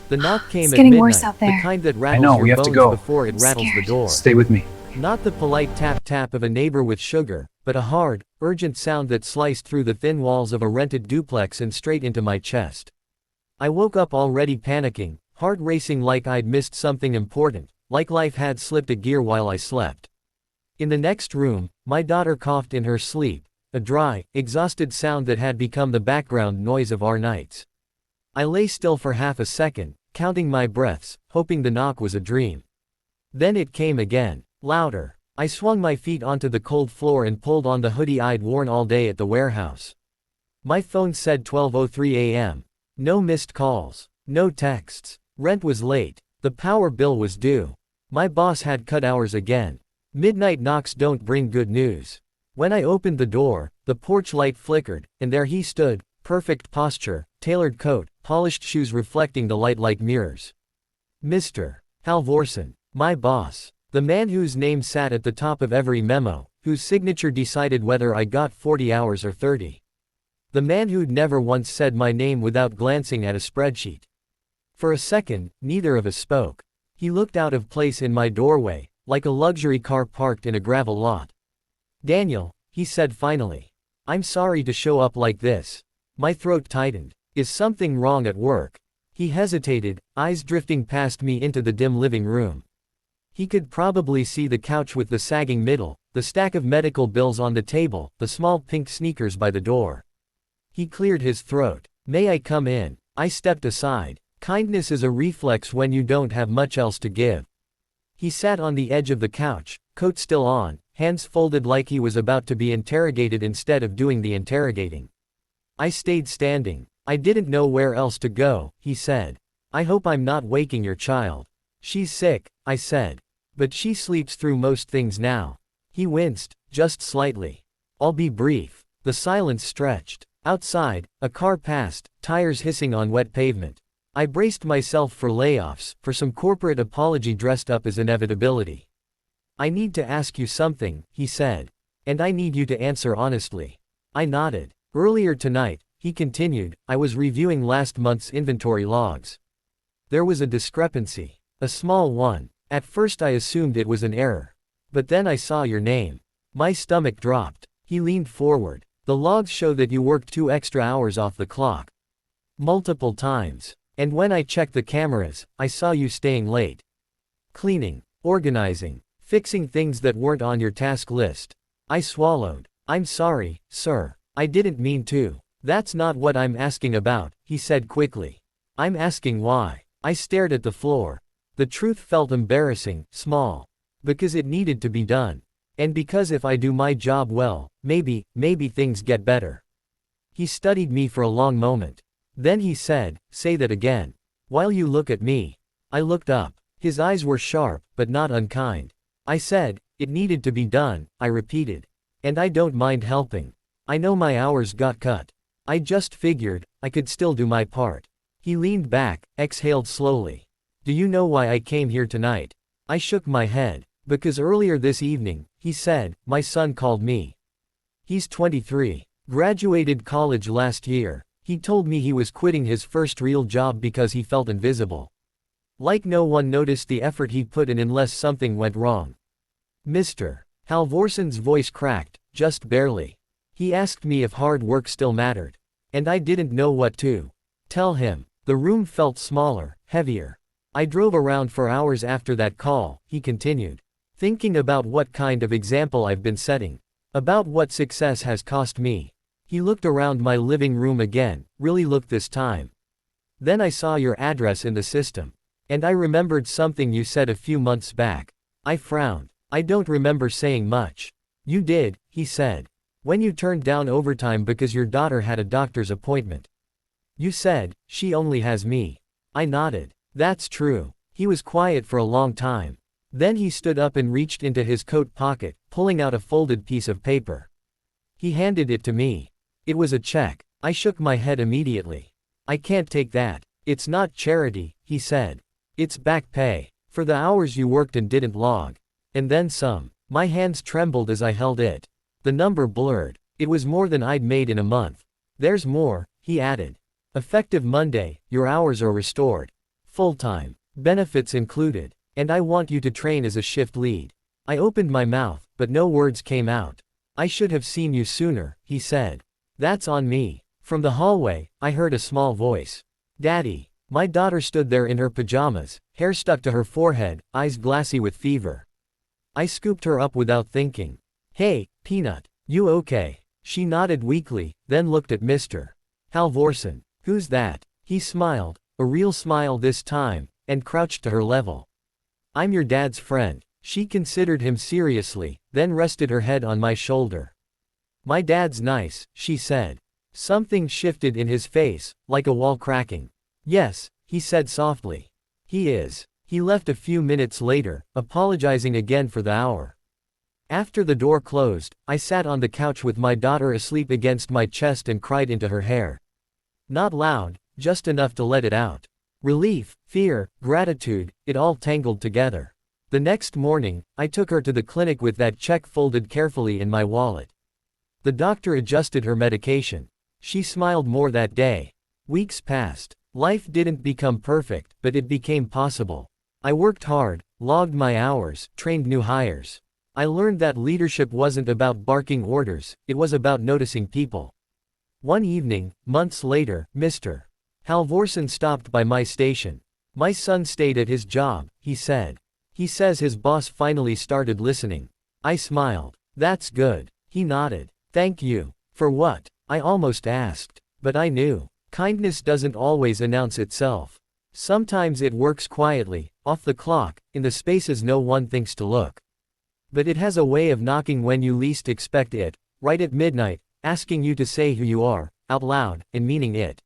The knock came It's at getting worse midnight, out the there. kind that I rattles know, your we have to bones go. before it I'm rattles the scared. door. Stay with me. Not the polite tap-tap of a neighbor with sugar, but a hard, urgent sound that sliced through the thin walls of a rented duplex and straight into my chest. I woke up already panicking, heart racing like I'd missed something important, like life had slipped a gear while I slept. In the next room, my daughter coughed in her sleep, a dry, exhausted sound that had become the background noise of our nights. I lay still for half a second, counting my breaths, hoping the knock was a dream. Then it came again, louder. I swung my feet onto the cold floor and pulled on the hoodie I'd worn all day at the warehouse. My phone said 12:03 a.m. No missed calls. No texts. Rent was late. The power bill was due. My boss had cut hours again. Midnight knocks don't bring good news. When I opened the door, the porch light flickered, and there he stood, perfect posture, tailored coat, polished shoes reflecting the light like mirrors. Mr. Halvorsen, my boss. The man whose name sat at the top of every memo, whose signature decided whether I got 40 hours or 30. The man who'd never once said my name without glancing at a spreadsheet. For a second, neither of us spoke. He looked out of place in my doorway, like a luxury car parked in a gravel lot. "Daniel," he said finally. "I'm sorry to show up like this." My throat tightened. "Is something wrong at work?" He hesitated, eyes drifting past me into the dim living room. He could probably see the couch with the sagging middle, the stack of medical bills on the table, the small pink sneakers by the door. He cleared his throat. "May I come in?" I stepped aside. Kindness is a reflex when you don't have much else to give. He sat on the edge of the couch, coat still on, hands folded like he was about to be interrogated instead of doing the interrogating. I stayed standing. "I didn't know where else to go," he said. "I hope I'm not waking your child." "She's sick," I said. "But she sleeps through most things now." He winced, just slightly. "I'll be brief." The silence stretched. Outside, a car passed, tires hissing on wet pavement. I braced myself for layoffs, for some corporate apology dressed up as inevitability. "I need to ask you something," he said. "And I need you to answer honestly." I nodded. "Earlier tonight," he continued, "I was reviewing last month's inventory logs. There was a discrepancy. A small one. At first I assumed it was an error. But then I saw your name. My stomach dropped." He leaned forward. "The logs show that you worked 2 extra hours off the clock. Multiple times. And when I checked the cameras, I saw you staying late. Cleaning, organizing, fixing things that weren't on your task list." I swallowed. "I'm sorry, sir. I didn't mean to." "That's not what I'm asking about," he said quickly. "I'm asking why." I stared at the floor. The truth felt embarrassing, small. Because it needed to be done. And because if I do my job well, maybe things get better. He studied me for a long moment. Then he said, "Say that again." "While you look at me." I looked up. His eyes were sharp, but not unkind. I said, "It needed to be done," I repeated. "And I don't mind helping. I know my hours got cut. I just figured, I could still do my part." He leaned back, exhaled slowly. "Do you know why I came here tonight?" I shook my head. "Because earlier this evening," he said, "my son called me. He's 23. Graduated college last year. He told me he was quitting his first real job because he felt invisible. Like no one noticed the effort he put in unless something went wrong." Mr. Halvorsen's voice cracked, just barely. He asked me if hard work still mattered. And I didn't know what to tell him. The room felt smaller, heavier. "I drove around for hours after that call," he continued. "Thinking about what kind of example I've been setting. About what success has cost me." He looked around my living room again, really looked this time. "Then I saw your address in the system. And I remembered something you said a few months back." I frowned. "I don't remember saying much." "You did," he said. "When you turned down overtime because your daughter had a doctor's appointment. You said, 'She only has me.'" I nodded. "That's true." He was quiet for a long time. Then he stood up and reached into his coat pocket, pulling out a folded piece of paper. He handed it to me. It was a check. I shook my head immediately. "I can't take that. It's not charity," he said. "It's back pay. For the hours you worked and didn't log. And then some." My hands trembled as I held it. The number blurred. It was more than I'd made in a month. "There's more," he added. "Effective Monday, your hours are restored. Full-time. Benefits included. And I want you to train as a shift lead. I opened my mouth, but no words came out. I should have seen you sooner, he said. That's on me. From the hallway, I heard a small voice. Daddy. My daughter stood there in her pajamas, hair stuck to her forehead, eyes glassy with fever. I scooped her up without thinking. Hey, Peanut. You okay? She nodded weakly, then looked at Mr. Halvorsen. Who's that? He smiled, a real smile this time, and crouched to her level. I'm your dad's friend. She considered him seriously, then rested her head on my shoulder. My dad's nice, she said. Something shifted in his face, like a wall cracking. Yes, he said softly. He is. He left a few minutes later, apologizing again for the hour. After the door closed, I sat on the couch with my daughter asleep against my chest and cried into her hair. Not loud, just enough to let it out. Relief, fear, gratitude, it all tangled together. The next morning, I took her to the clinic with that check folded carefully in my wallet. The doctor adjusted her medication. She smiled more that day. Weeks passed. Life didn't become perfect, but it became possible. I worked hard, logged my hours, trained new hires. I learned that leadership wasn't about barking orders, it was about noticing people. One evening, months later, Mr. Halvorsen stopped by my station. My son stayed at his job, he said. He says his boss finally started listening. I smiled. That's good. He nodded. Thank you. For what? I almost asked. But I knew. Kindness doesn't always announce itself. Sometimes it works quietly, off the clock, in the spaces no one thinks to look. But it has a way of knocking when you least expect it, right at midnight, asking you to say who you are, out loud, and meaning it.